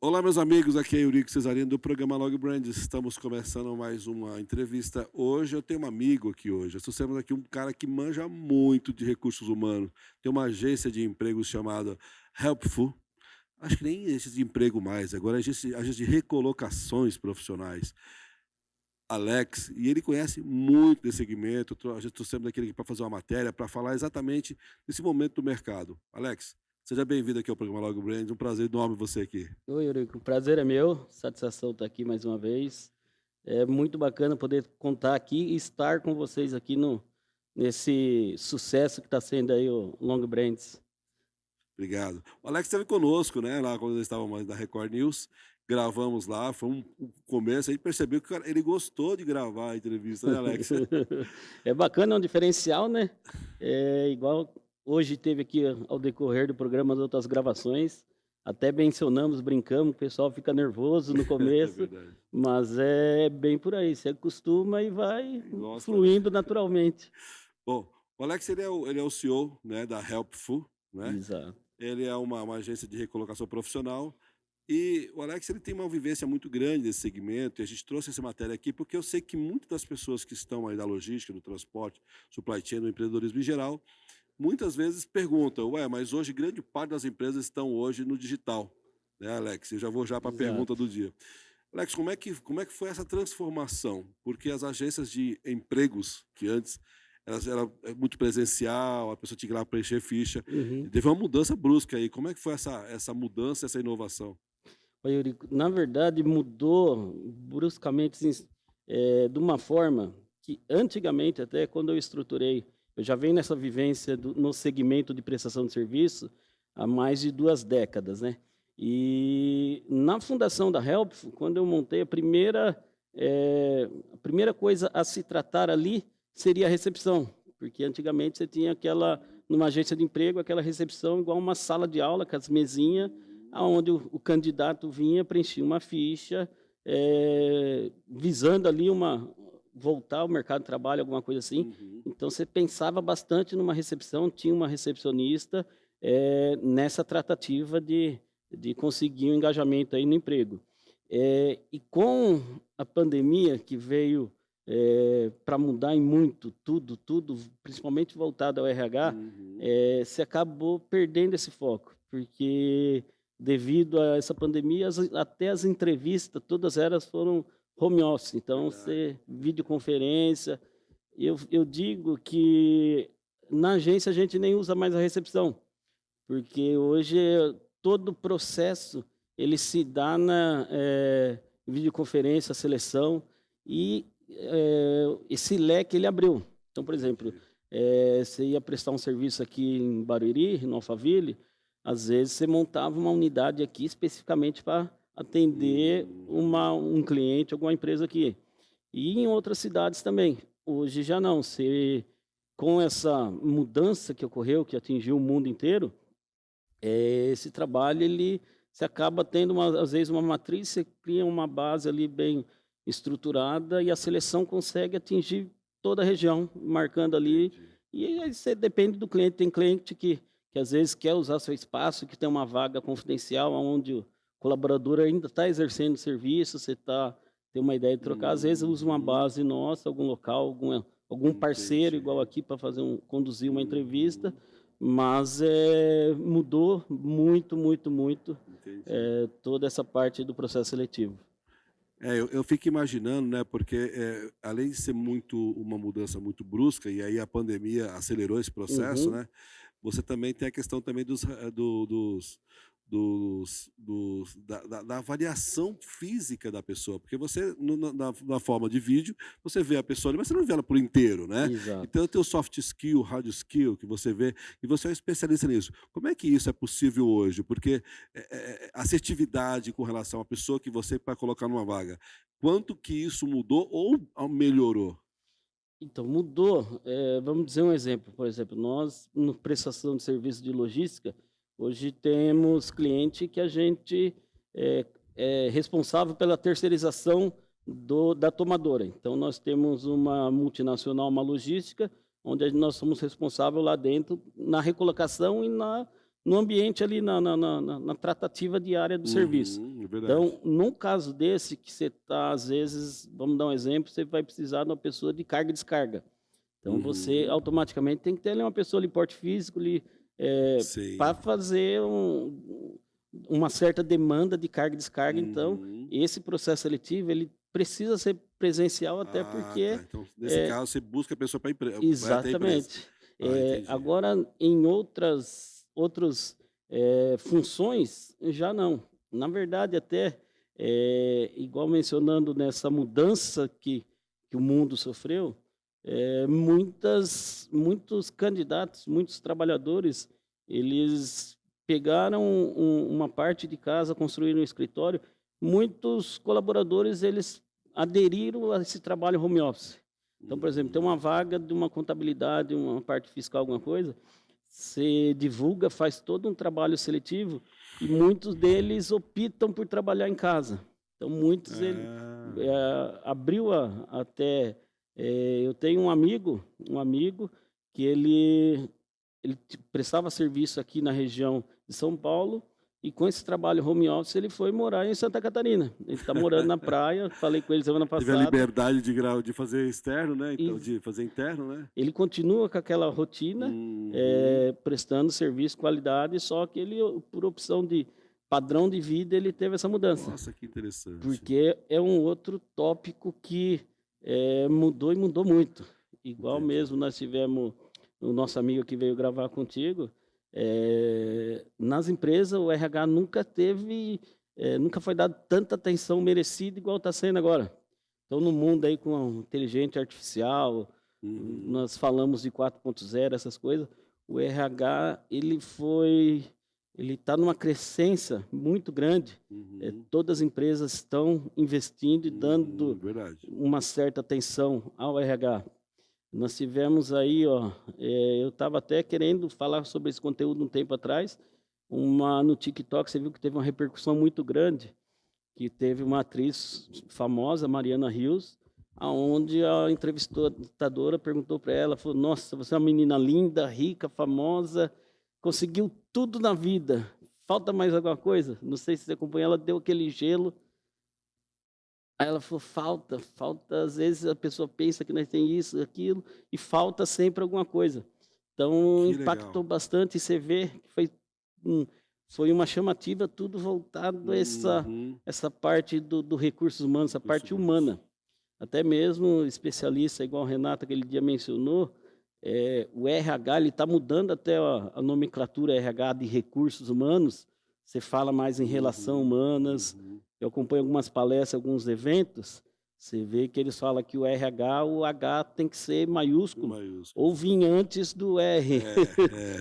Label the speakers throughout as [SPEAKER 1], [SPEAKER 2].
[SPEAKER 1] Olá, meus amigos, aqui é Eurico Cesarino do programa Log Brands. Estamos começando mais uma entrevista. Hoje eu tenho um amigo aqui hoje. Nós trouxemos aqui um cara que manja muito de recursos humanos. Tem uma agência de empregos chamada Helpful. Acho que nem agência de emprego mais, agora é agência de recolocações profissionais. Alex, e ele conhece muito desse segmento. A gente trouxemos aqui para fazer uma matéria, para falar exatamente desse momento do mercado. Alex, seja bem-vindo aqui ao programa Log Brands. Um prazer enorme você aqui.
[SPEAKER 2] Oi, Eurico. O prazer é meu. Satisfação estar aqui mais uma vez. É muito bacana poder contar aqui e estar com vocês aqui nesse sucesso que está sendo aí o Long Brands.
[SPEAKER 1] Obrigado. O Alex esteve conosco, né, lá quando nós estávamos na Record News, gravamos lá, foi um começo, a gente percebeu que ele gostou de gravar a entrevista, né, Alex?
[SPEAKER 2] É bacana, é um diferencial, né? É igual hoje teve aqui ao decorrer do programa as outras gravações, até mencionamos, brincamos, o pessoal fica nervoso no
[SPEAKER 1] É
[SPEAKER 2] começo,
[SPEAKER 1] verdade.
[SPEAKER 2] mas é bem por aí, você acostuma e vai
[SPEAKER 1] Gosta, né?
[SPEAKER 2] fluindo naturalmente.
[SPEAKER 1] Bom, o Alex ele é o CEO, né, da Helpful, né?
[SPEAKER 2] Exato.
[SPEAKER 1] Ele é uma agência de recolocação profissional. E o Alex ele tem uma vivência muito grande nesse segmento, e a gente trouxe essa matéria aqui porque eu sei que muitas das pessoas que estão aí da logística, do transporte, supply chain, do empreendedorismo em geral, muitas vezes perguntam, ué, mas hoje grande parte das empresas estão hoje no digital, né, Alex? Eu já vou para a pergunta
[SPEAKER 2] Exato.
[SPEAKER 1] do dia. Alex, como é que foi essa transformação? Porque as agências de empregos, que antes elas eram muito presencial, a pessoa tinha que ir lá preencher ficha,
[SPEAKER 2] Uhum.
[SPEAKER 1] teve uma mudança brusca aí. Como é que foi essa mudança, essa inovação?
[SPEAKER 2] Oi, Eurico. Na verdade, mudou bruscamente, assim, de uma forma que antigamente, até quando eu estruturei, eu já venho nessa vivência no segmento de prestação de serviço há mais de 2 décadas, né? E na fundação da Help, quando eu montei a primeira coisa a se tratar ali seria a recepção, porque antigamente você tinha numa agência de emprego, aquela recepção igual uma sala de aula, com as mesinhas, aonde o candidato vinha, preenchia uma ficha, visando ali voltar ao mercado de trabalho, alguma coisa assim.
[SPEAKER 1] Uhum.
[SPEAKER 2] Então, você pensava bastante numa recepção, tinha uma recepcionista, nessa tratativa de conseguir um engajamento aí no emprego. E com a pandemia que veio para mudar em muito, tudo, principalmente voltado ao RH,
[SPEAKER 1] Uhum.
[SPEAKER 2] você acabou perdendo esse foco, porque devido a essa pandemia, até as entrevistas, todas elas foram home office, então
[SPEAKER 1] Verdade.
[SPEAKER 2] você videoconferência. Eu digo que na agência a gente nem usa mais a recepção, porque hoje todo o processo ele se dá videoconferência, seleção, e esse leque ele abriu. Então, por exemplo,
[SPEAKER 1] Entendi.
[SPEAKER 2] você ia prestar um serviço aqui em Barueri, no Alphaville, às vezes você montava uma unidade aqui especificamente para atender
[SPEAKER 1] Uhum.
[SPEAKER 2] um cliente, alguma empresa aqui. E em outras cidades também. Hoje já não. Com essa mudança que ocorreu, que atingiu o mundo inteiro, esse trabalho você acaba tendo às vezes uma matriz, você cria uma base ali bem estruturada e a seleção consegue atingir toda a região, marcando ali.
[SPEAKER 1] Entendi.
[SPEAKER 2] E aí você depende do cliente. Tem cliente que às vezes quer usar seu espaço, que tem uma vaga confidencial, onde o colaborador ainda está exercendo o serviço, tem uma ideia de trocar, às vezes usa uma
[SPEAKER 1] Uhum.
[SPEAKER 2] base nossa, algum local, algum parceiro
[SPEAKER 1] Entendi.
[SPEAKER 2] igual aqui para conduzir uma entrevista,
[SPEAKER 1] Uhum.
[SPEAKER 2] mas mudou muito, muito, muito
[SPEAKER 1] Entendi.
[SPEAKER 2] toda essa parte do processo seletivo.
[SPEAKER 1] Eu fico imaginando, né, porque, além de ser uma mudança muito brusca, e aí a pandemia acelerou esse processo,
[SPEAKER 2] Uhum.
[SPEAKER 1] né, você também tem a questão também da avaliação física da pessoa, porque você na forma de vídeo, você vê a pessoa ali, mas você não vê ela por inteiro, né.
[SPEAKER 2] Exato.
[SPEAKER 1] Então tem o soft skill, o hard skill que você vê, e você é um especialista nisso. Como é que isso é possível hoje? Porque, assertividade com relação à pessoa que você vai colocar numa vaga, quanto que isso mudou ou melhorou?
[SPEAKER 2] Então, mudou. Vamos dizer um exemplo. Por exemplo, nós, no prestação de serviço de logística, hoje temos cliente que a gente é responsável pela terceirização da tomadora. Então, nós temos uma multinacional, uma logística, onde nós somos responsáveis lá dentro na recolocação e no ambiente ali na tratativa diária do serviço.
[SPEAKER 1] É verdade.
[SPEAKER 2] Então, num caso desse que você está, às vezes, vamos dar um exemplo, você vai precisar de uma pessoa de carga e descarga. Então você
[SPEAKER 1] Uhum.
[SPEAKER 2] automaticamente tem que ter ali uma pessoa ali, porte físico ali, para
[SPEAKER 1] Sim.
[SPEAKER 2] fazer uma certa demanda de carga e descarga. Então,
[SPEAKER 1] Uhum.
[SPEAKER 2] esse processo seletivo ele precisa ser presencial, até
[SPEAKER 1] Ah,
[SPEAKER 2] porque
[SPEAKER 1] tá. Então, nesse
[SPEAKER 2] é,
[SPEAKER 1] caso, você busca a pessoa para vai até a empresa.
[SPEAKER 2] exatamente.
[SPEAKER 1] Ah, entendi.
[SPEAKER 2] Agora, em outras funções, já não. Na verdade, até, igual mencionando nessa mudança que o mundo sofreu, muitos candidatos, muitos trabalhadores, eles pegaram uma parte de casa, construíram um escritório. Muitos colaboradores, eles aderiram a esse trabalho home office. Então, por exemplo, tem uma
[SPEAKER 1] Uhum.
[SPEAKER 2] vaga de uma contabilidade, uma parte fiscal, alguma coisa, você divulga, faz todo um trabalho seletivo e muitos deles optam por trabalhar em casa. Então, muitos ele
[SPEAKER 1] Ah.
[SPEAKER 2] abriu até eu tenho um amigo que ele prestava serviço aqui na região de São Paulo e com esse trabalho home office ele foi morar em Santa Catarina. Ele está morando na praia, falei com ele semana
[SPEAKER 1] Teve a
[SPEAKER 2] passada.
[SPEAKER 1] liberdade de fazer externo, né,
[SPEAKER 2] E
[SPEAKER 1] então de fazer interno, né.
[SPEAKER 2] ele continua com aquela rotina,
[SPEAKER 1] Uhum.
[SPEAKER 2] prestando serviço, qualidade, só que ele, por opção de padrão de vida, ele teve essa mudança.
[SPEAKER 1] Nossa, que interessante.
[SPEAKER 2] Porque é um outro tópico que, mudou e mudou muito. Igual
[SPEAKER 1] Entendi.
[SPEAKER 2] mesmo nós tivemos o nosso amigo que veio gravar contigo, nas empresas o RH nunca foi dado tanta atenção merecida igual está sendo agora. Então no mundo aí com a inteligência artificial,
[SPEAKER 1] Uhum.
[SPEAKER 2] nós falamos de 4.0, essas coisas, o RH ele está numa crescência muito grande.
[SPEAKER 1] Uhum.
[SPEAKER 2] Todas as empresas estão investindo e dando
[SPEAKER 1] Verdade.
[SPEAKER 2] uma certa atenção ao RH. Nós tivemos aí, ó, eu estava até querendo falar sobre esse conteúdo um tempo atrás, no TikTok, você viu que teve uma repercussão muito grande, que teve uma atriz famosa, Mariana Rios, aonde a entrevistadora perguntou para ela, falou: "Nossa, você é uma menina linda, rica, famosa, conseguiu tudo na vida. Falta mais alguma coisa?" Não sei se você acompanhou, ela deu aquele gelo. Aí ela falou: falta, às vezes a pessoa pensa que nós tem isso, aquilo, e falta sempre alguma coisa. Então
[SPEAKER 1] Que
[SPEAKER 2] impactou
[SPEAKER 1] legal.
[SPEAKER 2] bastante, e você vê que um foi uma chamativa, tudo voltado a
[SPEAKER 1] Uhum.
[SPEAKER 2] essa parte do recursos humanos, essa
[SPEAKER 1] Recursos
[SPEAKER 2] parte
[SPEAKER 1] humanos.
[SPEAKER 2] humana. Até mesmo especialista, igual o Renato aquele dia mencionou, o RH ele está mudando até a nomenclatura RH de recursos humanos. Você fala mais em relação
[SPEAKER 1] Uhum.
[SPEAKER 2] humanas.
[SPEAKER 1] Uhum.
[SPEAKER 2] Eu acompanho algumas palestras, alguns eventos, você vê que eles falam que o RH, o H tem que ser
[SPEAKER 1] Em
[SPEAKER 2] maiúsculo,
[SPEAKER 1] maiúsculo.
[SPEAKER 2] ou vir antes do R.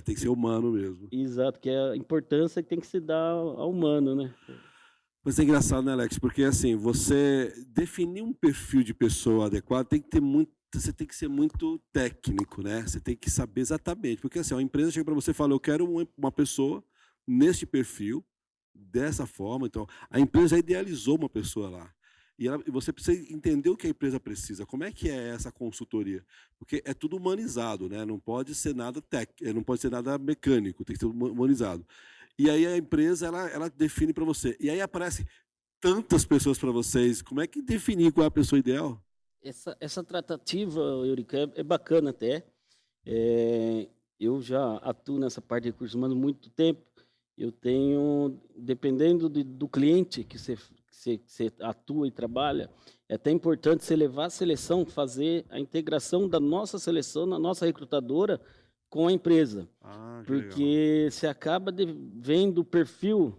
[SPEAKER 1] Tem que ser humano mesmo.
[SPEAKER 2] Exato, que é a importância que tem que se dar ao humano, né.
[SPEAKER 1] Mas é engraçado, né, Alex, porque assim, você definir um perfil de pessoa adequado tem que ter muito, você tem que ser muito técnico, né? Você tem que saber exatamente, porque assim, a empresa chega para você e fala: "Eu quero uma pessoa neste perfil, dessa forma", então a empresa já idealizou uma pessoa lá. E você precisa entender o que a empresa precisa, como é que é essa consultoria, porque é tudo humanizado, né? Não pode ser nada não pode ser nada mecânico, tem que ser humanizado. E aí a empresa ela define para você. E aí aparece tantas pessoas para vocês, como é que definir qual é a pessoa ideal?
[SPEAKER 2] Essa tratativa, Eurico, é bacana até. Eu já atuo nessa parte de recursos humanos há muito tempo. Eu tenho, dependendo do cliente que você atua e trabalha, é até importante você levar a seleção, fazer a integração da nossa seleção, na nossa recrutadora, com a empresa.
[SPEAKER 1] Ah, que legal.
[SPEAKER 2] Porque você acaba vendo o perfil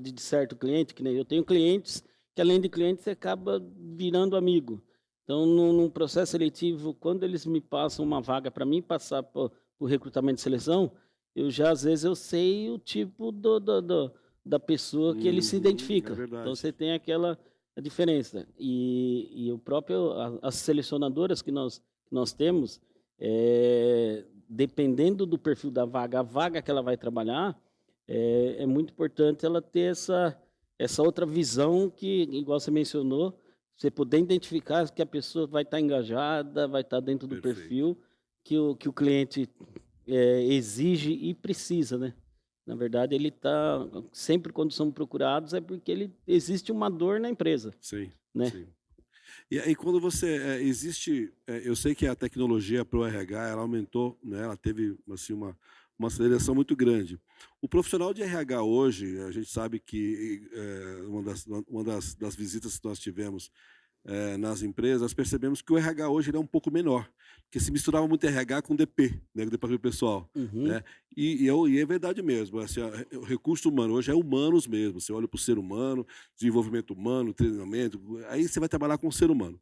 [SPEAKER 2] de certo cliente, que nem eu tenho clientes que, além de cliente, você acaba virando amigo. Então, num processo seletivo, quando eles me passam uma vaga para mim passar por recrutamento e seleção, eu já, às vezes, eu sei o tipo da pessoa que ele se
[SPEAKER 1] É
[SPEAKER 2] identifica. Então,
[SPEAKER 1] verdade.
[SPEAKER 2] você tem aquela diferença. E o próprio, as selecionadoras que nós temos, dependendo do perfil da vaga, a vaga que ela vai trabalhar, é muito importante ela ter essa outra visão que, igual você mencionou, você poder identificar que a pessoa vai estar engajada, vai estar dentro do
[SPEAKER 1] Perfeito.
[SPEAKER 2] perfil que o cliente, exige e precisa, né. Na verdade, ele está sempre quando são procurados é porque existe uma dor na empresa,
[SPEAKER 1] Sim,
[SPEAKER 2] né.
[SPEAKER 1] sim. E aí quando você, eu sei que a tecnologia para o RH ela aumentou, né, ela teve, assim, uma aceleração muito grande. O profissional de RH hoje, a gente sabe que, uma das visitas que nós tivemos, nas empresas, percebemos que o RH hoje ele é um pouco menor, porque se misturava muito RH com DP, né, com departamento pessoal,
[SPEAKER 2] Uhum.
[SPEAKER 1] né. E é verdade mesmo, assim, o recurso humano hoje é humanos mesmo, você olha para o ser humano, desenvolvimento humano, treinamento, aí você vai trabalhar com o ser humano.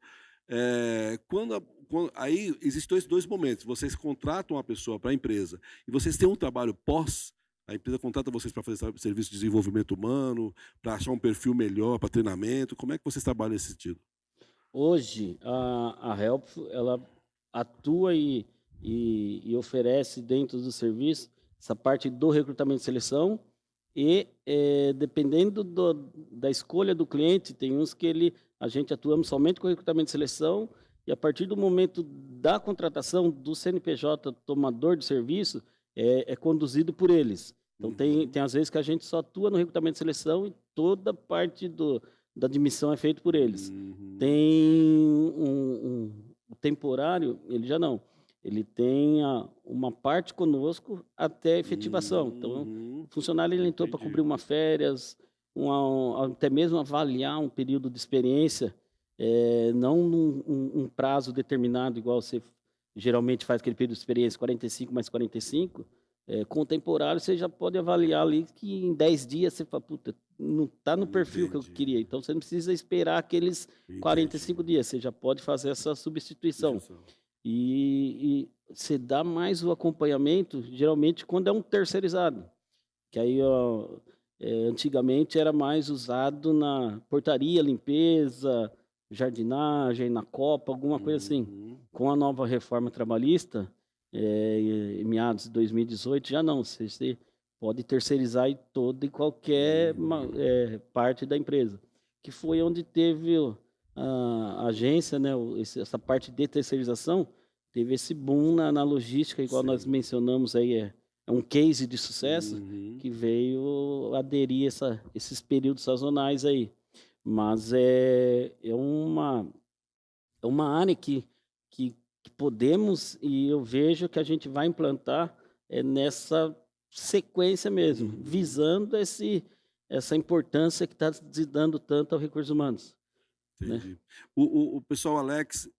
[SPEAKER 1] Quando a quan aí existem dois momentos, vocês contratam uma pessoa para a empresa e vocês têm um trabalho pós, a empresa contrata vocês para fazer serviço de desenvolvimento humano, para achar um perfil melhor, para treinamento, como é que vocês trabalham nesse sentido?
[SPEAKER 2] Hoje, a Help, ela atua e oferece dentro do serviço essa parte do recrutamento e seleção e, dependendo da escolha do cliente, tem uns que a gente atuamos somente com recrutamento e seleção e a partir do momento da contratação do CNPJ tomador de serviço, é conduzido por eles. Então
[SPEAKER 1] Uhum.
[SPEAKER 2] tem às vezes que a gente só atua no recrutamento e seleção e toda parte da admissão é feito por eles.
[SPEAKER 1] Uhum.
[SPEAKER 2] Tem o temporário, ele já não. Ele tem uma parte conosco até a efetivação. Então,
[SPEAKER 1] Uhum.
[SPEAKER 2] o funcionário ele entrou para cobrir
[SPEAKER 1] Entendi.
[SPEAKER 2] uma férias, até mesmo avaliar um período de experiência, não num um prazo determinado, igual você geralmente faz aquele período de experiência, 45 mais 45, com o temporário você já pode avaliar ali que em 10 dias você fala: "Puta, não está no perfil que eu
[SPEAKER 1] Entendi,
[SPEAKER 2] queria", então você não precisa esperar aqueles
[SPEAKER 1] entendi.
[SPEAKER 2] 45 dias, você já pode fazer essa
[SPEAKER 1] Deixa eu
[SPEAKER 2] substituição.
[SPEAKER 1] só
[SPEAKER 2] E você dá mais o acompanhamento, geralmente, quando é um terceirizado, que aí, ó, antigamente era mais usado na portaria, limpeza, jardinagem, na copa, alguma coisa assim.
[SPEAKER 1] Uhum.
[SPEAKER 2] Com a nova reforma trabalhista, em meados de 2018, já não, você pode terceirizar em toda e qualquer parte da empresa, que foi onde teve a agência, né, essa parte de terceirização, teve esse boom na logística, igual nós
[SPEAKER 1] Sim.
[SPEAKER 2] mencionamos aí, é um case de sucesso
[SPEAKER 1] Uhum.
[SPEAKER 2] que veio aderir esses períodos sazonais aí. Mas é uma área que podemos e eu vejo que a gente vai implantar, nessa sequência mesmo,
[SPEAKER 1] Uhum.
[SPEAKER 2] visando essa importância que está se dando tanto aos recursos humanos, né.
[SPEAKER 1] Entendi. O pessoal Alex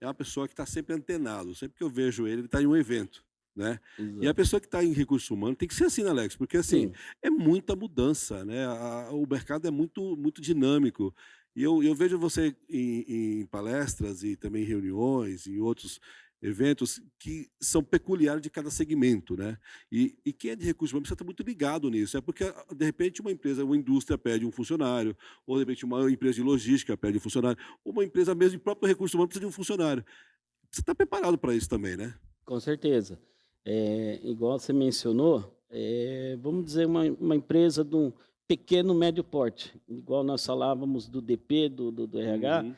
[SPEAKER 1] é uma pessoa que está sempre antenado, sempre que eu vejo ele, ele está em um evento, né. E a
[SPEAKER 2] Exato.
[SPEAKER 1] pessoa que está em recurso humano tem que ser assim, né, Alex, porque, assim,
[SPEAKER 2] Sim,
[SPEAKER 1] é muita mudança, né, o mercado é muito dinâmico. E eu vejo você em palestras e também em reuniões, em outros eventos que são peculiares de cada segmento, né. E quem é de recursos humanos precisa estar muito ligado nisso, é porque, de repente, uma empresa, uma indústria pede um funcionário, ou de repente uma empresa de logística pede um funcionário, uma empresa mesmo de próprio recurso humano precisa de um funcionário. Você está preparado para isso também, né?
[SPEAKER 2] com certeza. Igual você mencionou, vamos dizer uma empresa de um pequeno, médio porte, igual nós falávamos do DP, do RH.
[SPEAKER 1] Uhum.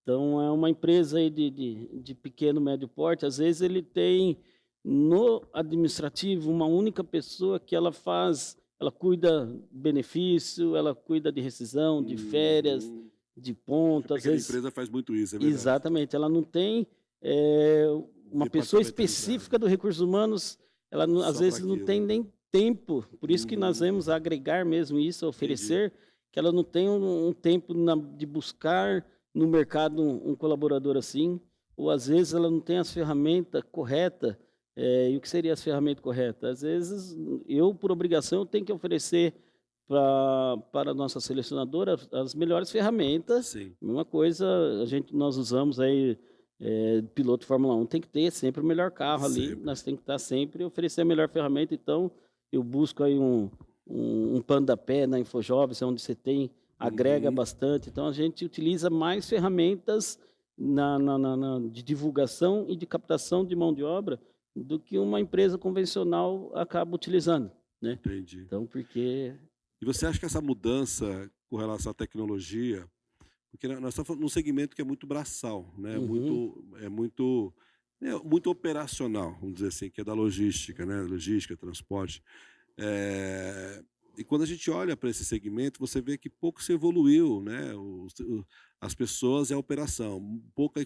[SPEAKER 2] Então é uma empresa aí de pequeno, médio porte, às vezes ele tem no administrativo uma única pessoa que ela cuida benefício, ela cuida de rescisão, de férias,
[SPEAKER 1] Uhum.
[SPEAKER 2] de
[SPEAKER 1] A
[SPEAKER 2] ponto, às
[SPEAKER 1] pequena
[SPEAKER 2] vezes
[SPEAKER 1] empresa faz muito isso, é verdade.
[SPEAKER 2] exatamente, ela não tem, eh, uma pessoa específica
[SPEAKER 1] Departamentalizado,
[SPEAKER 2] do recursos humanos, ela não às
[SPEAKER 1] só para
[SPEAKER 2] vezes não
[SPEAKER 1] aquilo.
[SPEAKER 2] tem nem tempo, por isso que nós
[SPEAKER 1] Uhum.
[SPEAKER 2] vamos agregar mesmo isso,
[SPEAKER 1] Entendi.
[SPEAKER 2] oferecer, que ela não tem um tempo de buscar no mercado um colaborador assim, ou às vezes ela não tem as ferramentas correta, e o que seria as ferramentas corretas? Às vezes eu, por obrigação, eu tenho que oferecer para a nossa selecionadora as melhores ferramentas,
[SPEAKER 1] Sim,
[SPEAKER 2] mesma coisa nós usamos aí, piloto Fórmula 1 tem que ter sempre o melhor carro ali,
[SPEAKER 1] sempre.
[SPEAKER 2] nós tem que estar sempre oferecer a melhor ferramenta, então eu busco aí um Panda Pé na Infojobs, onde você tem agrega
[SPEAKER 1] Uhum.
[SPEAKER 2] bastante, então a gente utiliza mais ferramentas de divulgação e de captação de mão de obra, do que uma empresa convencional acaba utilizando, né.
[SPEAKER 1] Entendi.
[SPEAKER 2] Então porque
[SPEAKER 1] E você acha que essa mudança com relação à tecnologia, porque nós estamos falando num segmento que é muito braçal, né,
[SPEAKER 2] uhum,
[SPEAKER 1] muito operacional, vamos dizer assim, que é da logística, né, logística, transporte. E quando a gente olha para esse segmento, você vê que pouco se evoluiu, né, as pessoas e a operação, pouca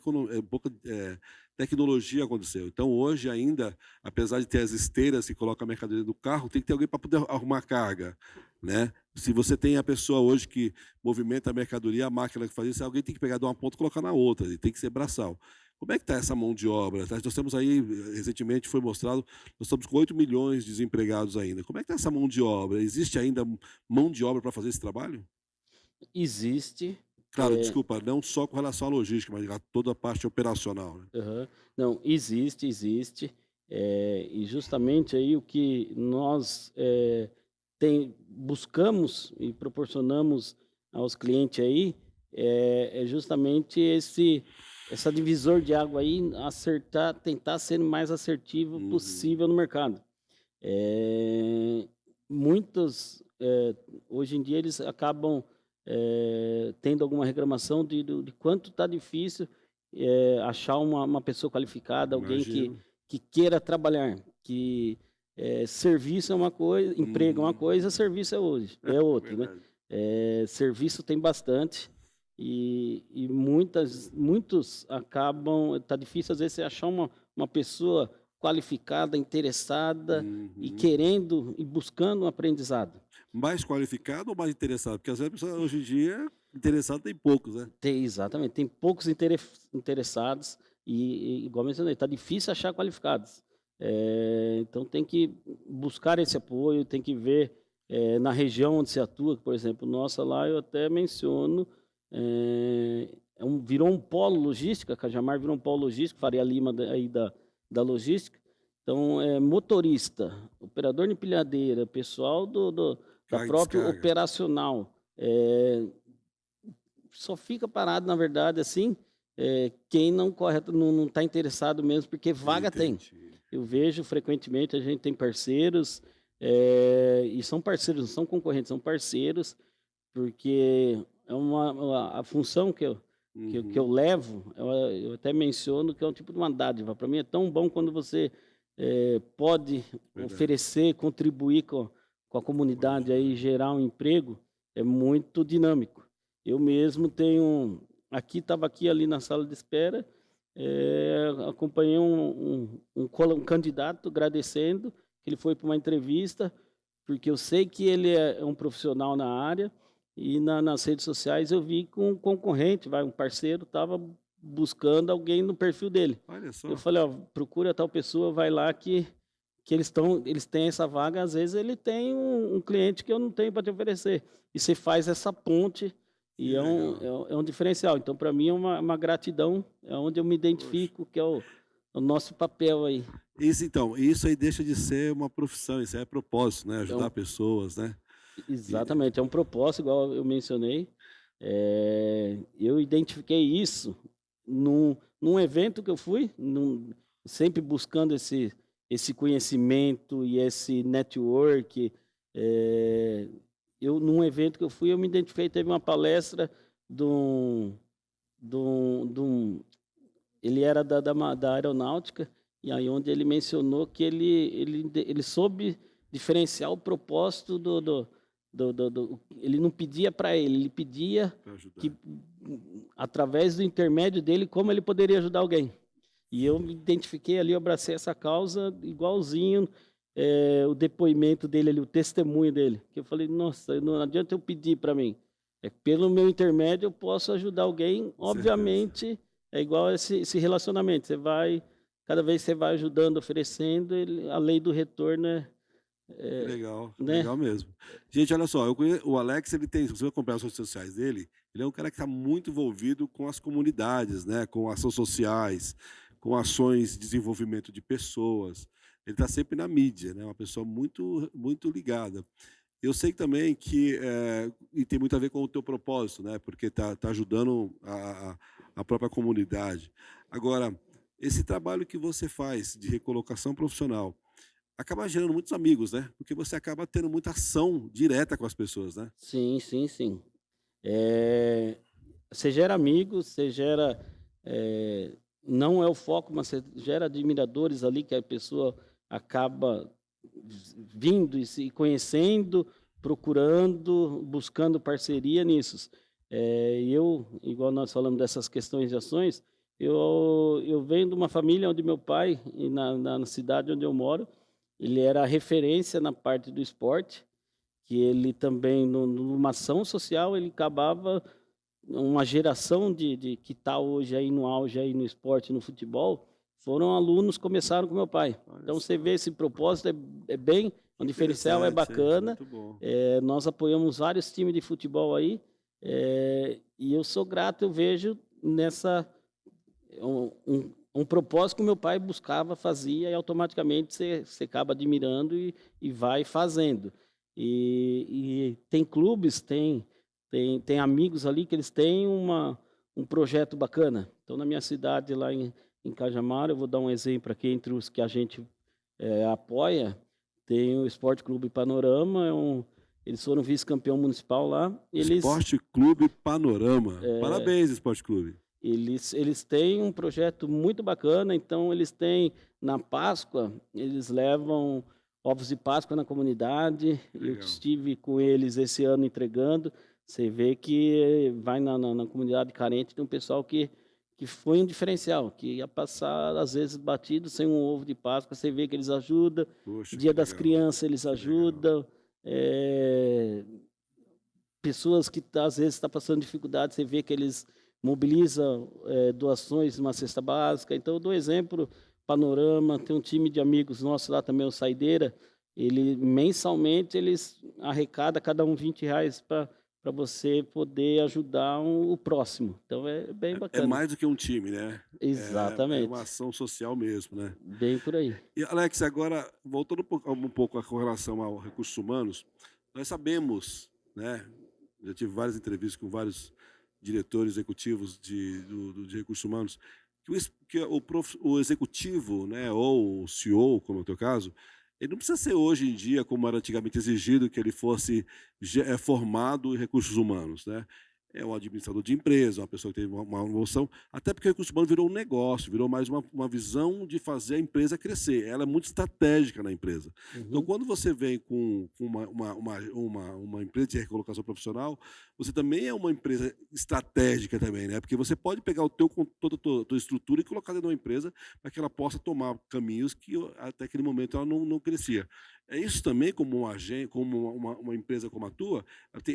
[SPEAKER 1] tecnologia aconteceu. Então hoje ainda, apesar de ter as esteiras que colocam a mercadoria do carro, tem que ter alguém para poder arrumar carga, né. Se você tem a pessoa hoje que movimenta a mercadoria, a máquina que faz isso, alguém tem que pegar de uma ponta e colocar na outra, e tem que ser braçal. Como é que está essa mão de obra? Nós temos aí, recentemente foi mostrado, nós estamos com 8 milhões de desempregados ainda. Como é que está essa mão de obra? Existe ainda mão de obra para fazer esse trabalho?
[SPEAKER 2] Existe,
[SPEAKER 1] Claro, desculpa, não só com relação à logística, mas a toda a parte operacional, né?
[SPEAKER 2] aham. Não, existe, e justamente aí o que nós, buscamos e proporcionamos aos clientes aí, é justamente essa divisor de água aí, acertar, tentar ser o mais assertivo
[SPEAKER 1] Uhum.
[SPEAKER 2] possível no mercado. Eh, muitos, hoje em dia eles acabam, tendo alguma reclamação de quanto está difícil, achar uma pessoa qualificada, alguém
[SPEAKER 1] Imagino.
[SPEAKER 2] que queira trabalhar, que, serviço é uma coisa, emprego é uma
[SPEAKER 1] Uhum.
[SPEAKER 2] coisa, serviço é outro, né.
[SPEAKER 1] Verdade.
[SPEAKER 2] Serviço tem bastante, e muitos acabam, tá difícil às vezes você achar uma pessoa qualificada, interessada e
[SPEAKER 1] Uhum.
[SPEAKER 2] querendo e buscando um aprendizado.
[SPEAKER 1] Mais qualificado ou mais interessado? Porque às vezes a pessoa hoje em dia, interessado tem poucos, né?
[SPEAKER 2] Tem, exatamente, tem poucos interessados e igual eu mencionei, está difícil achar qualificados. Então tem que buscar esse apoio, tem que ver, na região onde se atua, por exemplo, nossa lá eu até menciono, virou um polo logística, Cajamar virou um polo logístico, Faria Lima da logística. Então, motorista, operador de empilhadeira, pessoal da
[SPEAKER 1] Carga e
[SPEAKER 2] própria
[SPEAKER 1] descarga.
[SPEAKER 2] operacional, só fica parado, na verdade, assim, quem não corre, não está interessado mesmo, porque vaga tem.
[SPEAKER 1] Entendi.
[SPEAKER 2] Eu vejo frequentemente, a gente tem parceiros, e são parceiros, não são concorrentes, são parceiros, porque é a função que eu
[SPEAKER 1] Uhum.
[SPEAKER 2] levo, eu até menciono que é um tipo de uma dádiva. Para mim é tão bom quando você, pode
[SPEAKER 1] Verdade.
[SPEAKER 2] oferecer, contribuir com a
[SPEAKER 1] Pode
[SPEAKER 2] comunidade
[SPEAKER 1] ajudar.
[SPEAKER 2] aí, gerar um emprego, é muito dinâmico. Eu mesmo tenho aqui, estava aqui ali na sala de espera, acompanhei um candidato agradecendo que ele foi para uma entrevista, porque eu sei que ele é um profissional na área, e nas redes sociais eu vi que um concorrente, um parceiro, estava buscando alguém no perfil dele.
[SPEAKER 1] Olha
[SPEAKER 2] Eu
[SPEAKER 1] só.
[SPEAKER 2] falei: "Ó, procura tal pessoa, vai lá que eles têm essa vaga, às vezes ele tem um cliente que eu não tenho para te oferecer". E você faz essa ponte,
[SPEAKER 1] Que
[SPEAKER 2] e
[SPEAKER 1] legal.
[SPEAKER 2] é um diferencial. Então para mim é uma gratidão, é onde eu me
[SPEAKER 1] Poxa.
[SPEAKER 2] identifico, que é o nosso papel aí.
[SPEAKER 1] Isso então, isso aí deixa de ser uma profissão, isso aí é propósito, né,
[SPEAKER 2] É
[SPEAKER 1] ajudar
[SPEAKER 2] um
[SPEAKER 1] pessoas, né. E
[SPEAKER 2] Exatamente, é um propósito, igual eu mencionei. Eu identifiquei isso num evento que eu fui, sempre buscando esse conhecimento e esse network. Num evento que eu fui, eu me identifiquei, teve uma palestra de um ele era da aeronáutica, e aí onde ele mencionou que ele soube diferenciar o propósito ele não pedia para ele, ele pedia
[SPEAKER 1] pra
[SPEAKER 2] que,
[SPEAKER 1] ajudar.
[SPEAKER 2] através do intermédio dele, como ele poderia ajudar alguém. E eu me identifiquei ali, eu abracei essa causa igualzinho, o depoimento dele ali, o testemunho dele, que eu falei: "Nossa, não adianta eu pedir para mim, pelo meu intermédio eu posso ajudar alguém".
[SPEAKER 1] Com certeza.
[SPEAKER 2] Obviamente, é igual esse relacionamento, cada vez que você vai ajudando, oferecendo, a lei do retorno
[SPEAKER 1] Que legal,
[SPEAKER 2] né.
[SPEAKER 1] legal mesmo. Gente, olha só, o Alex, ele tem, se você acompanhar as redes sociais dele, ele é um cara que está muito envolvido com as comunidades, né, com ações sociais, com ações de desenvolvimento de pessoas. Ele está sempre na mídia, né, uma pessoa muito ligada. Eu sei também que, e tem muito a ver com o teu propósito, né, porque tá ajudando a própria comunidade. Agora, esse trabalho que você faz de recolocação profissional, acaba gerando muitos amigos, né, porque você acaba tendo muita ação direta com as pessoas, né.
[SPEAKER 2] Sim, sim, sim. Eh, Você gera amigos, você gera, não é o foco, mas você gera admiradores ali, que a pessoa acaba vindo e se conhecendo, procurando, buscando parceria nisso. Igual nós falamos dessas questões de ações, eu venho de uma família onde meu pai, e na cidade onde eu moro, ele era a referência na parte do esporte, que ele também, numa ação social, ele acabava uma geração que está hoje aí no auge aí no esporte, no futebol, foram alunos que começaram com meu pai.
[SPEAKER 1] Olha
[SPEAKER 2] Então
[SPEAKER 1] só.
[SPEAKER 2] você vê esse propósito é bem, um diferencial é
[SPEAKER 1] Interessante, hein?
[SPEAKER 2] bacana.
[SPEAKER 1] Muito bom.
[SPEAKER 2] Nós apoiamos vários times de futebol aí, e eu sou grato, eu vejo nessa um propósito que o meu pai buscava, fazia, e automaticamente você acaba admirando e vai fazendo. E tem clubes, tem amigos ali que eles têm um projeto bacana. Então, na minha cidade, lá em Cajamar, eu vou dar um exemplo aqui entre os que a gente apoia, tem o Esporte Clube Panorama, eles foram vice-campeão municipal lá.
[SPEAKER 1] Esporte Clube Panorama. Parabéns, Esporte Clube.
[SPEAKER 2] Eles têm um projeto muito bacana, então eles têm, na Páscoa, eles levam ovos de Páscoa na comunidade. Eu
[SPEAKER 1] Legal.
[SPEAKER 2] estive com eles esse ano entregando. Você vê que vai na comunidade carente, tem um pessoal que foi um diferencial, que ia passar, às vezes, batido sem um ovo de Páscoa. Você vê que eles ajudam.
[SPEAKER 1] Poxa,
[SPEAKER 2] Dia
[SPEAKER 1] que
[SPEAKER 2] das
[SPEAKER 1] legal.
[SPEAKER 2] Crianças, eles
[SPEAKER 1] Que legal.
[SPEAKER 2] ajudam. Pessoas que às vezes estão passando dificuldade, você vê que eles mobilizam doações numa cesta básica. Então, eu dou exemplo, Panorama, tem um time de amigos nossos lá também, o Saideira, mensalmente eles arrecadam cada um R$ 20 para você poder ajudar o próximo. Então, é bem
[SPEAKER 1] É
[SPEAKER 2] bacana.
[SPEAKER 1] mais do que um time, né? É
[SPEAKER 2] Exatamente.
[SPEAKER 1] uma ação social mesmo, né?
[SPEAKER 2] Bem por aí.
[SPEAKER 1] E, Alex, agora, voltando um pouco com relação ao recursos humanos, nós sabemos, né? Já tive várias entrevistas com vários diretores executivos de recursos humanos, que o executivo, né, ou o CEO, como é o teu caso, ele não precisa ser hoje em dia, como era antigamente exigido, que ele fosse formado em recursos humanos, né? É um administrador de empresa, uma pessoa que teve uma noção, até porque o recurso humano virou um negócio, virou mais uma visão de fazer a empresa crescer. Ela é muito estratégica na empresa. Então, quando você vem com uma empresa de recolocação profissional, você também é uma empresa estratégica também, né? Porque você pode pegar toda a tua estrutura e colocar dentro de uma empresa para que ela possa tomar caminhos que até aquele momento ela não crescia. É isso também, como uma empresa como a tua,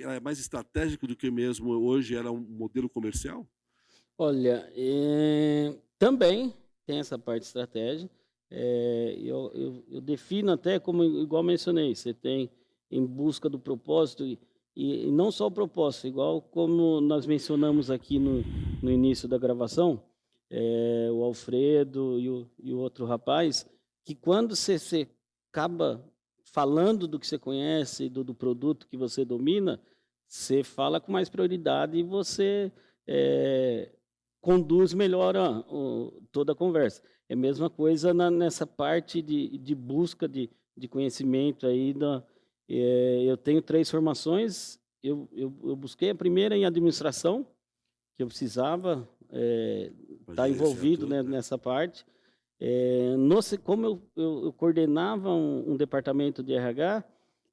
[SPEAKER 1] ela é mais estratégica do que mesmo hoje ela é um modelo comercial?
[SPEAKER 2] Olha, também tem essa parte de estratégia. Eu defino até como, igual mencionei, você tem em busca do propósito e não só o propósito, igual como nós mencionamos aqui no início da gravação, o Alfredo e o outro rapaz, que quando você acaba falando do que você conhece, do produto que você domina, você fala com mais prioridade e você conduz melhor toda a conversa. É a mesma coisa nessa parte de busca de conhecimento aí. Eu tenho 3 formações, eu busquei a primeira em administração, que eu precisava estar envolvido, né, nessa parte. Como eu coordenava um departamento de RH,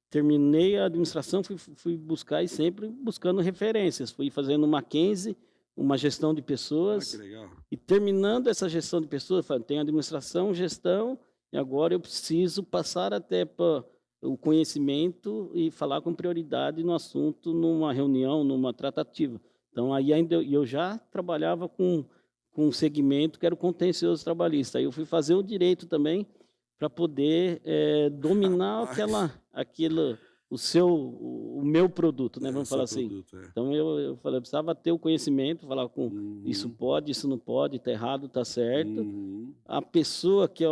[SPEAKER 2] terminei a administração, fui buscar e sempre buscando referências. Fui fazendo uma Mackenzie, uma gestão de
[SPEAKER 1] Ah, que
[SPEAKER 2] pessoas,
[SPEAKER 1] legal.
[SPEAKER 2] e terminando essa gestão de pessoas, falei, tem administração, gestão, e agora eu preciso passar até para o conhecimento e falar com prioridade no assunto, numa reunião, numa tratativa. Então, aí ainda eu já trabalhava com um segmento que era o contencioso trabalhista. Aí eu fui fazer o direito também para poder dominar
[SPEAKER 1] Rapaz,
[SPEAKER 2] o meu produto, né?
[SPEAKER 1] o
[SPEAKER 2] Vamos
[SPEAKER 1] seu
[SPEAKER 2] falar assim.
[SPEAKER 1] produto, é.
[SPEAKER 2] Então eu falei, eu precisava ter o conhecimento, falar com isso
[SPEAKER 1] Uhum,
[SPEAKER 2] pode, isso não pode, está errado, está certo.
[SPEAKER 1] uhum,
[SPEAKER 2] A pessoa que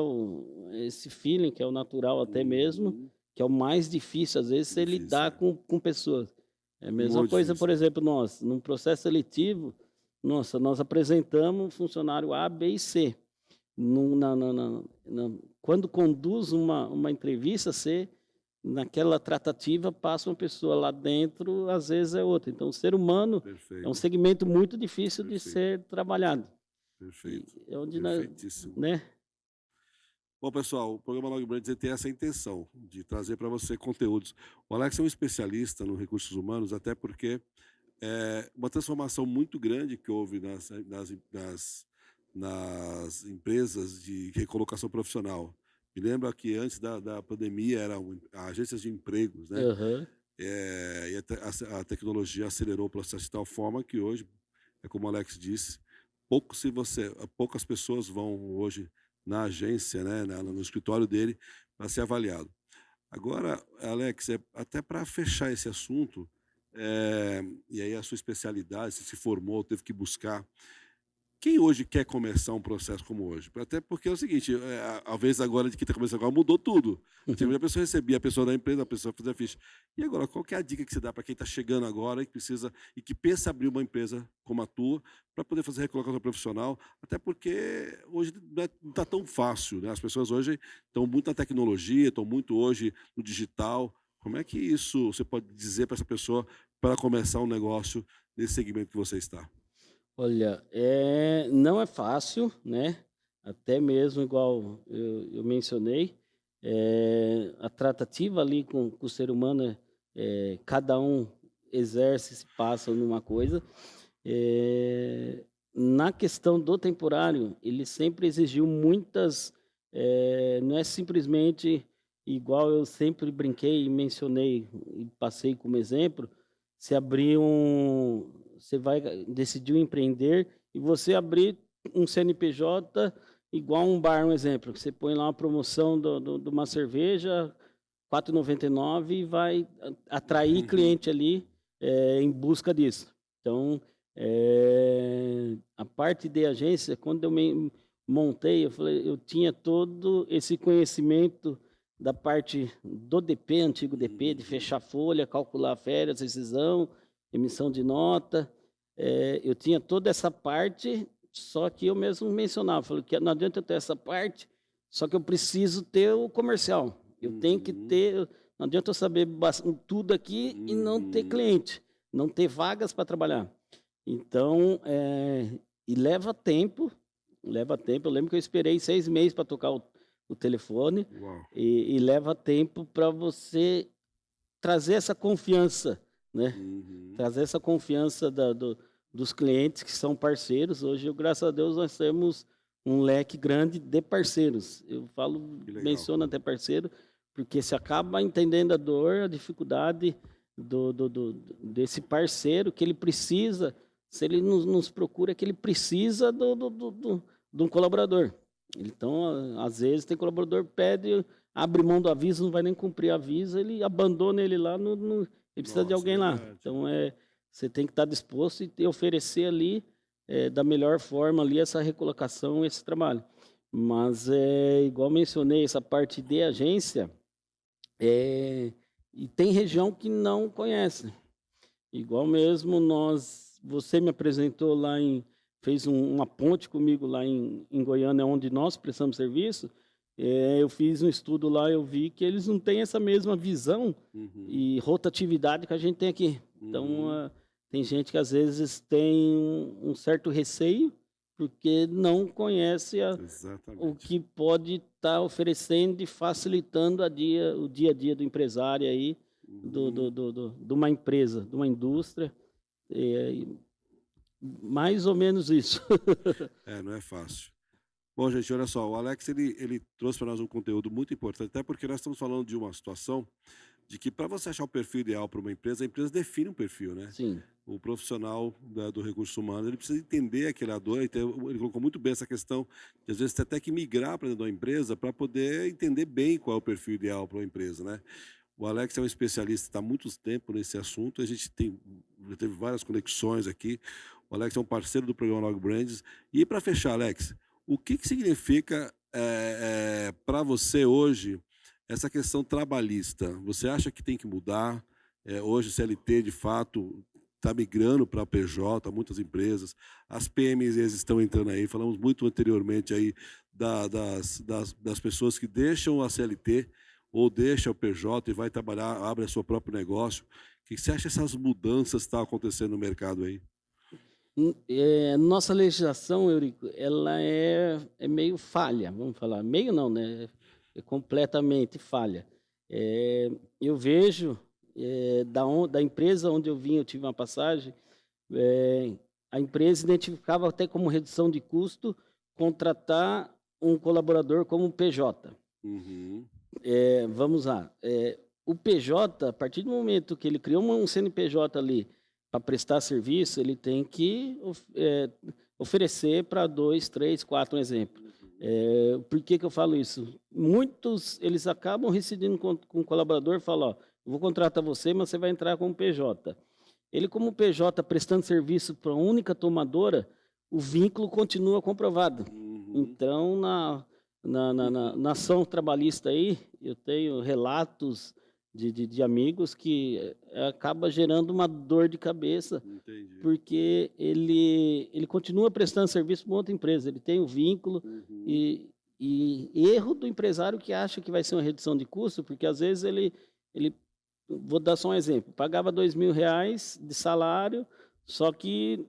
[SPEAKER 2] esse feeling, que é o natural até mesmo,
[SPEAKER 1] uhum.
[SPEAKER 2] que é o mais difícil, às vezes, é
[SPEAKER 1] Difícil,
[SPEAKER 2] lidar
[SPEAKER 1] é.
[SPEAKER 2] com pessoas. É a mesma
[SPEAKER 1] Muito
[SPEAKER 2] coisa, por
[SPEAKER 1] difícil.
[SPEAKER 2] exemplo, nós, num processo seletivo, nós apresentamos um funcionário A, B e C. Num- na- na- na- Quando conduz uma entrevista, você, naquela tratativa, passa uma pessoa lá dentro, às vezes é outra. Então, o ser humano é um
[SPEAKER 1] Perfeito,
[SPEAKER 2] segmento muito difícil de
[SPEAKER 1] perfeito,
[SPEAKER 2] ser trabalhado. E
[SPEAKER 1] perfeito.
[SPEAKER 2] é onde nós,
[SPEAKER 1] Perfeitíssimo.
[SPEAKER 2] né?
[SPEAKER 1] Bom, pessoal, o programa Log Brands ele tem essa intenção de trazer para você conteúdos. O Alex é um especialista no recursos humanos, até porque é uma transformação muito grande que houve nas empresas de recolocação profissional. Me lembra que antes da pandemia eram agências de empregos, né?
[SPEAKER 2] Aham.
[SPEAKER 1] E a tecnologia acelerou o processo de tal forma que hoje, é como o Alex disse, poucas pessoas vão hoje na agência, né, no escritório dele, para ser avaliado. Agora, Alex, até para fechar esse assunto, e aí a sua especialidade, você se formou, teve que buscar. Quem hoje quer começar um processo como hoje? Até porque é o seguinte, a vez agora de quem está começando agora mudou tudo. Antigamente a pessoa recebia a pessoa da empresa, a pessoa fazia ficha. E agora, qual que é a dica que você dá para quem está chegando agora e que precisa e que pensa abrir uma empresa como a tua para poder fazer recolocação profissional? Até porque hoje não está tão fácil, né? As pessoas hoje estão muito na tecnologia, estão muito hoje no digital. Como é que isso você pode dizer para essa pessoa para começar um negócio nesse segmento que você está?
[SPEAKER 2] Olha, não é fácil, né, até mesmo igual eu mencionei, a tratativa ali com o ser humano cada um exerce, se passa numa coisa. Na questão do temporário, ele sempre exigiu muitas, não é simplesmente igual eu sempre brinquei e mencionei e passei como exemplo, se abrir você vai decidiu empreender e você abrir um CNPJ igual um bar, um exemplo, que você põe lá uma promoção de uma cerveja, 4,99 e vai atrair
[SPEAKER 1] Uhum.
[SPEAKER 2] cliente ali, em busca disso. Então, a parte de agência, quando eu me montei, eu falei, eu tinha todo esse conhecimento da parte do DP, antigo DP, de
[SPEAKER 1] Uhum.
[SPEAKER 2] fechar folha, calcular férias, rescisão, emissão de nota. Eu tinha toda essa parte, só que eu mesmo mencionava, falei que não adianta eu ter essa parte, só que eu preciso ter o comercial. Eu tenho que
[SPEAKER 1] Uhum,
[SPEAKER 2] ter, não adianta eu saber tudo aqui e não ter
[SPEAKER 1] uhum,
[SPEAKER 2] cliente, não ter vagas para trabalhar. Então, e leva tempo. Eu lembro que eu esperei 6 meses para tocar o telefone,
[SPEAKER 1] uau,
[SPEAKER 2] e leva tempo para você trazer essa confiança, né,
[SPEAKER 1] uhum,
[SPEAKER 2] trazer essa confiança dos clientes que são parceiros. Hoje, graças a Deus, nós temos um leque grande de parceiros. Eu falo,
[SPEAKER 1] que legal.
[SPEAKER 2] menciono até parceiro, porque se acaba entendendo a dor, a dificuldade desse parceiro que ele precisa, se ele nos procura, é que ele precisa de um colaborador. Então, às vezes, tem colaborador que pede, abre mão do aviso, não vai nem cumprir aviso, ele abandona ele lá ele precisa de
[SPEAKER 1] Nossa, é
[SPEAKER 2] alguém lá.
[SPEAKER 1] verdade.
[SPEAKER 2] Então, você tem que estar disposto e oferecer ali, da melhor forma ali essa recolocação, esse trabalho. Mas, igual mencionei, essa parte de agência, e tem região que não conhece. Igual mesmo você me apresentou lá fez uma ponte comigo lá em Goiânia, onde nós prestamos serviço. Eu fiz um estudo lá, eu vi que eles não têm essa mesma visão
[SPEAKER 1] Uhum,
[SPEAKER 2] e rotatividade que a gente tem aqui. Então,
[SPEAKER 1] uhum,
[SPEAKER 2] tem gente que às vezes tem um certo receio, porque não conhece o
[SPEAKER 1] exatamente.
[SPEAKER 2] que pode estar oferecendo e facilitando o dia a dia do empresário aí,
[SPEAKER 1] Uhum.
[SPEAKER 2] de uma empresa, de uma indústria, e mais ou menos isso.
[SPEAKER 1] É, não é fácil. Bom, gente, olha só, o Alex ele trouxe para nós um conteúdo muito importante, até porque nós estamos falando de uma situação de que para você achar o perfil ideal para uma empresa, a empresa define um perfil, né?
[SPEAKER 2] Sim,
[SPEAKER 1] O profissional do recurso humano, ele precisa entender aquele dor, ele colocou muito bem essa questão, de às vezes você até que migrar para dentro da empresa para poder entender bem qual é o perfil ideal para uma empresa, né? O Alex é um especialista, está há muito tempo nesse assunto, a gente já teve várias conexões aqui. O Alex é um parceiro do programa Log Brands. E para fechar, Alex, o que, que significa para você hoje essa questão trabalhista? Você acha que tem que mudar? Hoje o CLT, de fato, está migrando para a PJ, muitas empresas. As PMEs estão entrando aí. Falamos muito anteriormente aí das pessoas que deixam a CLT ou deixa o PJ e vai trabalhar, abre o seu próprio negócio. O que você acha dessas mudanças que estão acontecendo no mercado aí?
[SPEAKER 2] Nossa legislação, Eurico, ela é meio falha, vamos falar. Meio não, né? É completamente falha. Eu vejo, da empresa onde eu vim, eu tive uma passagem, eh, a empresa identificava até como redução de custo contratar um colaborador como PJ.
[SPEAKER 1] Uhum.
[SPEAKER 2] Vamos lá, o PJ, a partir do momento que ele criou um CNPJ ali para prestar serviço, ele tem que oferecer para 2, 3, 4, um exemplo. Por que que eu falo isso? Muitos, eles acabam rescindindo com o colaborador e falam, ó, eu vou contratar você, mas você vai entrar como PJ. Ele, como PJ, prestando serviço para a única tomadora, o vínculo continua comprovado.
[SPEAKER 1] Uhum.
[SPEAKER 2] Então, na ação trabalhista aí, eu tenho relatos de amigos que acaba gerando uma dor de cabeça,
[SPEAKER 1] Entendi.
[SPEAKER 2] porque ele continua prestando serviço para outra empresa, ele tem o vínculo,
[SPEAKER 1] Uhum.
[SPEAKER 2] e erro do empresário que acha que vai ser uma redução de custo, porque às vezes ele vou dar só um exemplo, pagava R$ 2.000 de salário, só que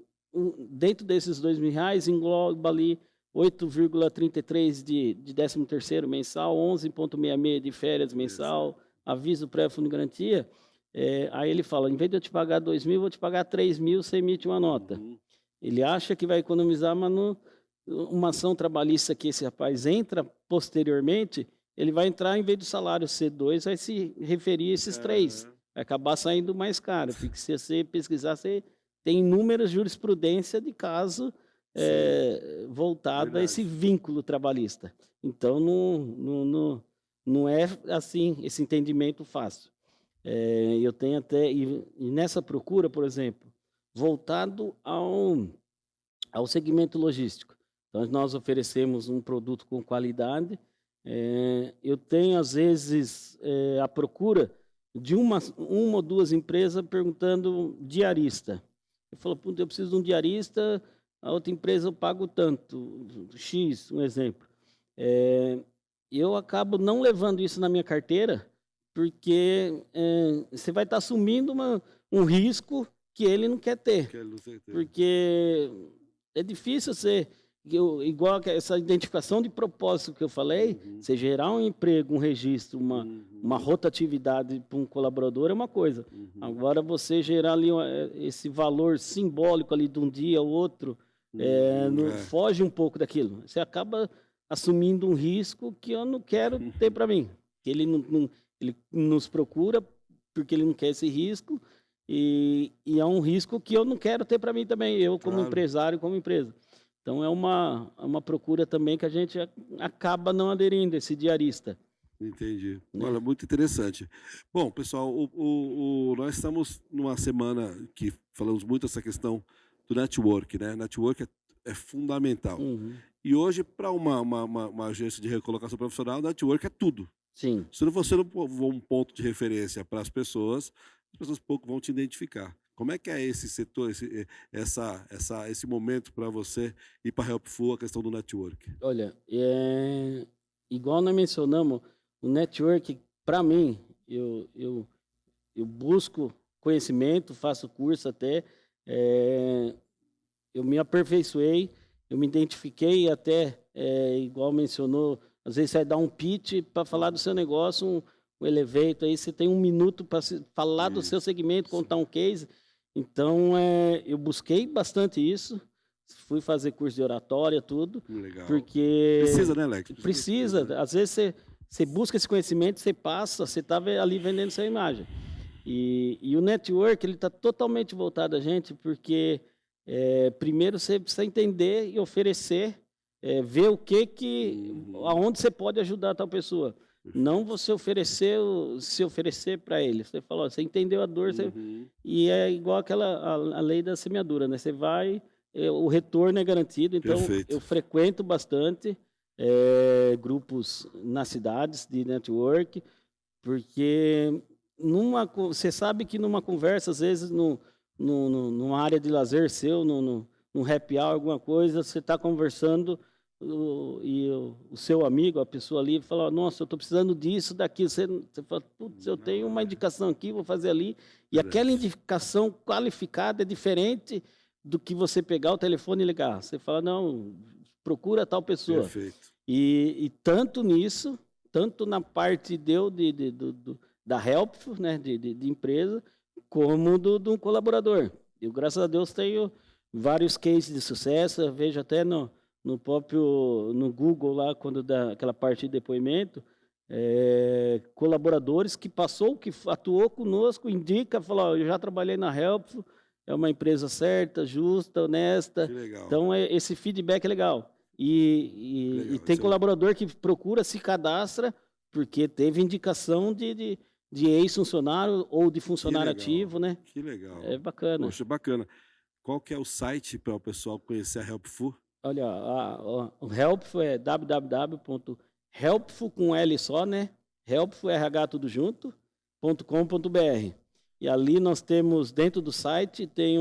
[SPEAKER 2] dentro desses R$ 2.000 engloba ali 8,33 de 13º mensal, 11,66 de férias
[SPEAKER 1] Exato.
[SPEAKER 2] mensal, aviso pré-fundo de garantia. Aí ele fala, em vez de eu te pagar 2.000, eu vou te pagar 3.000, você emite uma nota.
[SPEAKER 1] Uhum.
[SPEAKER 2] Ele acha que vai economizar, mas uma ação trabalhista que esse rapaz entra posteriormente, ele vai entrar, em vez do salário C2, vai se referir a esses três.
[SPEAKER 1] Aham.
[SPEAKER 2] Vai acabar saindo mais caro, porque se você pesquisar, você tem inúmeras jurisprudências de caso
[SPEAKER 1] Sim,
[SPEAKER 2] voltado a esse
[SPEAKER 1] verdade.
[SPEAKER 2] vínculo trabalhista. Então, não é assim, esse entendimento fácil. Eu tenho até, e nessa procura, por exemplo, voltado ao segmento logístico. Então, nós oferecemos um produto com qualidade. Eu tenho, às vezes, a procura de uma ou duas empresas perguntando diarista. Eu falo, "Puta, eu preciso de um diarista, a outra empresa eu pago tanto, X, um exemplo. Eh, eu acabo não levando isso na minha carteira, porque você vai estar assumindo um risco que ele não quer ter.
[SPEAKER 1] Quero certeza.
[SPEAKER 2] Porque é difícil igual essa identificação de propósito que eu falei,
[SPEAKER 1] Uhum.
[SPEAKER 2] você gerar um emprego, um registro, uma
[SPEAKER 1] Uhum.
[SPEAKER 2] rotatividade para um colaborador é uma coisa.
[SPEAKER 1] Uhum.
[SPEAKER 2] Agora, você gerar ali esse valor simbólico ali de um dia ao outro,
[SPEAKER 1] Uhum. É.
[SPEAKER 2] foge um pouco daquilo. Você acaba assumindo um risco que eu não quero ter para mim. Que ele nos procura porque ele não quer esse risco, e é um risco que eu não quero ter para mim também, eu como
[SPEAKER 1] Claro.
[SPEAKER 2] empresário, como empresa. Então é uma procura também que a gente acaba não aderindo, esse diarista,
[SPEAKER 1] Entendi.
[SPEAKER 2] né.
[SPEAKER 1] Olha, muito interessante. Bom, pessoal, nós estamos numa semana que falamos muito essa questão do network, né? Network é fundamental.
[SPEAKER 2] Uhum.
[SPEAKER 1] E hoje, para uma agência de recolocação profissional, network é tudo.
[SPEAKER 2] Sim.
[SPEAKER 1] Se você não for um ponto de referência para as pessoas pouco vão te identificar. Como é que é esse setor, esse momento para você ir para a Helpful, a questão do network?
[SPEAKER 2] Olha, igual nós mencionamos, o network, para mim, eu busco conhecimento, faço curso até, eu me aperfeiçoei, eu me identifiquei até, igual mencionou, às vezes você vai dar um pitch para falar do seu negócio, um elevator, aí você tem 1 minuto para falar do seu segmento,
[SPEAKER 1] Isso,
[SPEAKER 2] contar um case. Então, eu busquei bastante isso, fui fazer curso de oratória, tudo,
[SPEAKER 1] legal.
[SPEAKER 2] porque
[SPEAKER 1] Precisa, né, Alex? Precisa, né?
[SPEAKER 2] precisa, às vezes você busca esse conhecimento, você passa, você está ali vendendo sua imagem. E o network, ele está totalmente voltado a gente, porque primeiro você precisa entender e oferecer, ver
[SPEAKER 1] Uhum.
[SPEAKER 2] aonde você pode ajudar tal pessoa. Não
[SPEAKER 1] Perfeito.
[SPEAKER 2] você se oferecer para ele. Você falou, você entendeu a dor,
[SPEAKER 1] Uhum.
[SPEAKER 2] e é igual a lei da semeadura, né? Você vai, o retorno é garantido. Então, eu
[SPEAKER 1] Perfeito.
[SPEAKER 2] frequento bastante grupos nas cidades de network, porque você sabe que numa conversa, às vezes, numa área de lazer seu, num happy hour, alguma coisa, você está conversando, o seu amigo, a pessoa ali, fala, nossa, eu estou precisando disso, daquilo. Você fala, putz, eu tenho uma
[SPEAKER 1] É
[SPEAKER 2] indicação aqui, vou fazer ali. E aquela
[SPEAKER 1] verdade.
[SPEAKER 2] indicação qualificada é diferente do que você pegar o telefone e ligar. Você fala, não, procura tal pessoa.
[SPEAKER 1] Perfeito.
[SPEAKER 2] E tanto nisso, tanto na parte da Helpful, né, de empresa, como do colaborador. Eu, graças a Deus, tenho vários cases de sucesso. Eu vejo até no próprio no Google lá, quando dá aquela parte de depoimento, colaboradores que atuou conosco, indica, falou, eu já trabalhei na Helpful, é uma empresa certa, justa, honesta.
[SPEAKER 1] Que legal.
[SPEAKER 2] Então, esse feedback é legal. E tem colaborador que procura, se cadastra, porque teve indicação de ex-funcionário ou de funcionário ativo, né?
[SPEAKER 1] Que legal.
[SPEAKER 2] É bacana.
[SPEAKER 1] Poxa, bacana. Qual que é o site para o pessoal conhecer a Helpful?
[SPEAKER 2] Olha, o Helpful é www.helpful com L só, né? Helpful, RH tudo junto, .com.br. E ali nós temos, dentro do site, tem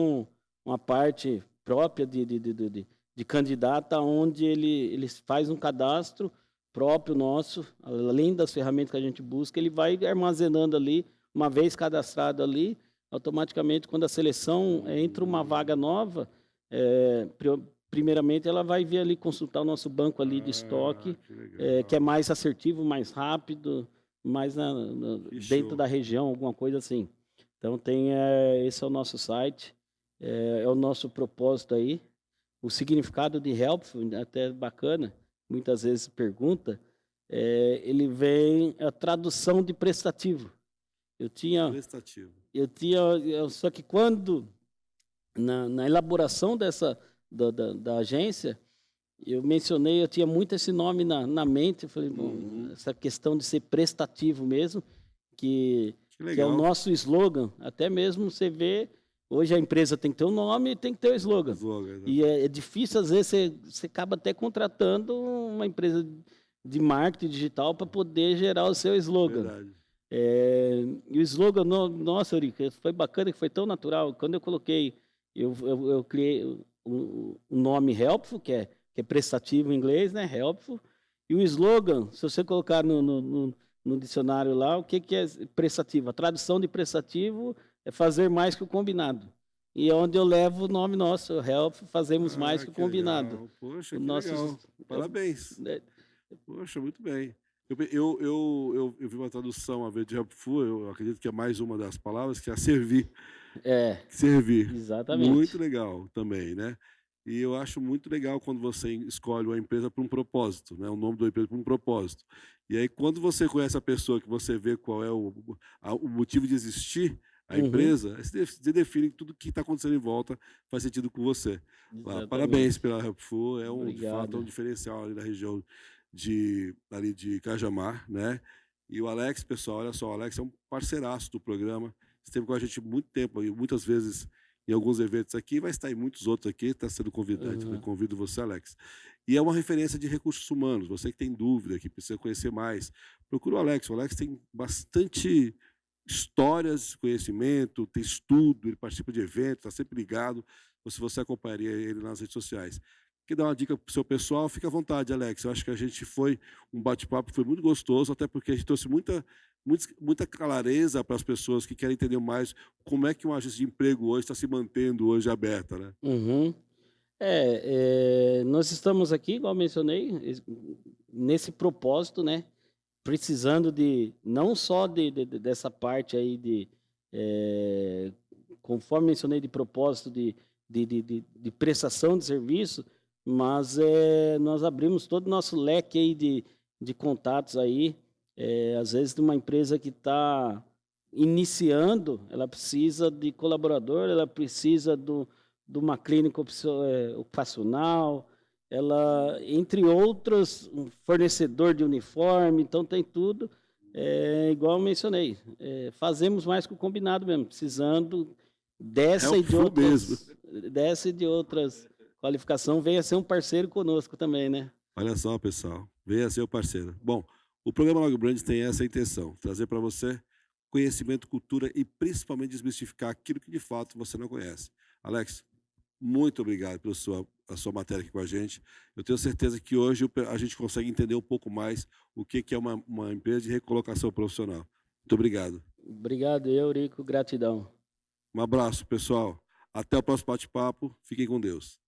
[SPEAKER 2] uma parte própria de candidata, onde ele faz um cadastro próprio nosso, além das ferramentas que a gente busca, ele vai armazenando ali, uma vez cadastrado ali, automaticamente, quando a seleção entra uma vaga nova, primeiramente ela vai vir ali consultar o nosso banco ali de estoque, que é mais assertivo, mais rápido, mais dentro da região, alguma coisa assim. Então, esse é o nosso site, é o nosso propósito aí. O significado de helpful, até bacana, muitas vezes pergunta, ele vem a tradução de prestativo. Só que quando, na elaboração da agência, eu tinha muito esse nome na mente, eu falei, bom, essa questão de ser prestativo mesmo, que é o nosso slogan, até mesmo você vê, hoje a empresa tem que ter um nome e tem que ter o slogan. E é difícil, às vezes, você acaba até contratando uma empresa de marketing digital para poder gerar o seu slogan.
[SPEAKER 1] Verdade.
[SPEAKER 2] E o slogan, nossa, Eurico, foi bacana, que foi tão natural. Quando eu coloquei, eu criei o nome Helpful, que é prestativo em inglês, né? Helpful. E o slogan, se você colocar no dicionário lá, o que é prestativo? A tradução de prestativo é fazer mais que o combinado. E é onde eu levo o nome nosso, Helpful, fazemos mais que o combinado.
[SPEAKER 1] Legal. Poxa, que legal. Parabéns. Poxa, muito bem. Eu vi uma tradução a ver de Helpful, eu acredito que é mais uma das palavras, que é servir. Servir.
[SPEAKER 2] Exatamente.
[SPEAKER 1] Muito legal também, né? E eu acho muito legal quando você escolhe uma empresa para um propósito, né? O nome da empresa para um propósito. E aí, quando você conhece a pessoa, que você vê qual é o motivo de existir a empresa, você define tudo que está acontecendo em volta, faz sentido com você. Parabéns pela Helpful, de fato, um diferencial ali na região ali de Cajamar, né? E o Alex, pessoal, olha só, o Alex é um parceiraço do programa, esteve com a gente muito tempo, muitas vezes em alguns eventos aqui, vai estar em muitos outros aqui, está sendo convidado, eu convido você, Alex. E é uma referência de recursos humanos, você que tem dúvida, que precisa conhecer mais, procura o Alex tem bastante histórias, conhecimento, tem estudo, ele participa de eventos, está sempre ligado, se você acompanharia ele nas redes sociais. Quer dar uma dica para o seu pessoal? Fica à vontade, Alex. Eu acho que a gente um bate-papo, foi muito gostoso, até porque a gente trouxe muita clareza para as pessoas que querem entender mais como é que uma agência de emprego hoje está se mantendo hoje aberta, né?
[SPEAKER 2] Nós estamos aqui, igual eu mencionei, nesse propósito, né? Precisando não só dessa parte aí conforme mencionei, de propósito de prestação de serviço, mas nós abrimos todo o nosso leque aí de contatos aí. Às vezes, de uma empresa que está iniciando, ela precisa de colaborador, ela precisa de uma clínica ocupacional, ela, entre outros, um fornecedor de uniforme, então tem tudo. Igual eu mencionei, fazemos mais que o combinado mesmo, precisando dessa e de outras qualificação, venha ser um parceiro conosco também, né?
[SPEAKER 1] Olha só, pessoal, venha ser o parceiro. Bom, o programa Log Brand tem essa intenção, trazer para você conhecimento, cultura e principalmente desmistificar aquilo que de fato você não conhece. Alex, muito obrigado pela sua matéria aqui com a gente. Eu tenho certeza que hoje a gente consegue entender um pouco mais o que é uma empresa de recolocação profissional. Muito obrigado.
[SPEAKER 2] Obrigado, Eurico, gratidão.
[SPEAKER 1] Um abraço, pessoal. Até o próximo bate-papo. Fiquem com Deus.